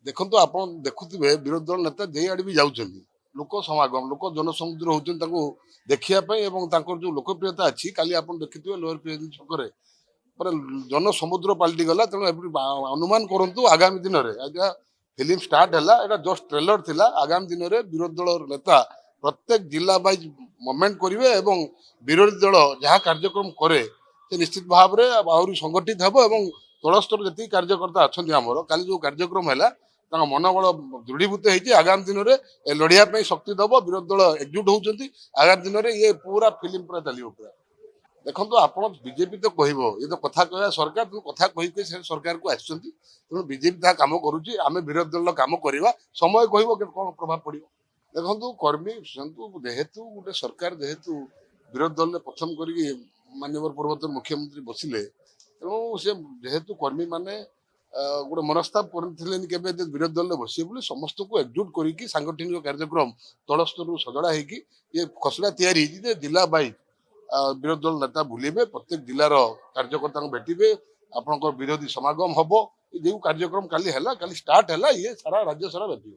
ଦେଖନ୍ତୁ ଆପଣ ଦେଖୁଥିବେ ବିରୋଧୀ ଦଳ ନେତା ଯେଇ ଆଡେ ବି ଯାଉଛନ୍ତି ଲୋକ ସମାଗମ ଲୋକ ଜନସମୁଦ୍ର ହଉଛନ୍ତି ତାଙ୍କୁ ଦେଖିବା ପାଇଁ ଏବଂ ତାଙ୍କର ଯୋଉ ଲୋକପ୍ରିୟତା ଅଛି କାଲି ଆପଣ ଦେଖିଥିବେ ଲୋୟର ପିଏଜି ଛକରେ ପୁରା ଜନସମୁଦ୍ର ପାଲଟି ଗଲା। ତେଣୁ ଅନୁମାନ କରନ୍ତୁ ଆଗାମୀ ଦିନରେ ଆଜ୍ଞା ଫିଲ୍ମ ଷ୍ଟାର୍ଟ ହେଲା ଏଇଟା ଜଷ୍ଟ ଟ୍ରେଲର ଥିଲା। ଆଗାମୀ ଦିନରେ ବିରୋଧୀ ଦଳର ନେତା ପ୍ରତ୍ୟେକ ଜିଲ୍ଲା ୱାଇଜ ମୁଭମେଣ୍ଟ କରିବେ ଏବଂ ବିରୋଧୀ ଦଳ ଯାହା କାର୍ଯ୍ୟକ୍ରମ କରେ ସେ ନିଶ୍ଚିତ ଭାବରେ ଆହୁରି ସଂଗଠିତ ହେବ ଏବଂ ତଳ ସ୍ତର ଯେତିକି କାର୍ଯ୍ୟକର୍ତ୍ତା ଅଛନ୍ତି ଆମର କାଲି ଯୋଉ କାର୍ଯ୍ୟକ୍ରମ ହେଲା ତାଙ୍କ ମନୋବଳ ଦୃଢୀଭୂତ ହେଇଛି। ଆଗାମୀ ଦିନରେ ଏ ଲଢିବା ପାଇଁ ଶକ୍ତି ଦବ। ବିରୋଧୀ ଦଳ ଏକଜୁଟ ହଉଛନ୍ତି। ଆଗାମୀ ଦିନରେ ଇଏ ପୁରା ଫିଲ୍ମ ପୁରା ଚାଲିବ ପୁରା। ଦେଖନ୍ତୁ ଆପଣ ବିଜେପି ତ କହିବ ଇଏ ତ କଥା କହିବା ସରକାର ତେଣୁ କଥା କହିକି ସେ ସରକାରକୁ ଆସିଛନ୍ତି। ତେଣୁ ବିଜେପି ଯାହା କାମ କରୁଛି ଆମେ ବିରୋଧୀ ଦଳର କାମ କରିବା। ସମୟ କହିବ କଣ ପ୍ରଭାବ ପଡିବ। ଦେଖନ୍ତୁ କର୍ମୀ ଯେହେତୁ ଗୋଟେ ସରକାର ଯେହେତୁ ବିରୋଧୀ ଦଳରେ ପ୍ରଥମ କରିକି ମାନ୍ୟବର ପୂର୍ବତନ ମୁଖ୍ୟମନ୍ତ୍ରୀ ବସିଲେ ତେଣୁ ସେ ଯେହେତୁ କର୍ମୀ ମାନେ ଗୋଟେ ମନସ୍ତାପ କରିଥିଲେନି କେବେ ବିରୋଧୀ ଦଳରେ ବସିବେ ବୋଲି ସମସ୍ତଙ୍କୁ ଏକଜୁଟ କରିକି ସାଂଗଠନିକ କାର୍ଯ୍ୟକ୍ରମ ତଳ ସ୍ତରରୁ ସଜଡା ହେଇକି ଇଏ ଖସଡା ତିଆରି ହେଇଛି ଯେ ଜିଲ୍ଲା ୱାଇଜ ବିରୋଧୀ ଦଳ ନେତା ବୁଲିବେ ପ୍ରତ୍ୟେକ ଜିଲ୍ଲାର କାର୍ଯ୍ୟକର୍ତ୍ତାଙ୍କୁ ଭେଟିବେ ଆପଣଙ୍କର ବିରୋଧୀ ସମାଗମ ହବ। ଏ ଯୋଉ କାର୍ଯ୍ୟକ୍ରମ କାଲି ହେଲା କାଲି ଷ୍ଟାର୍ଟ ହେଲା ଇଏ ସାରା ରାଜ୍ୟ ସାରା ବ୍ୟାପିବ।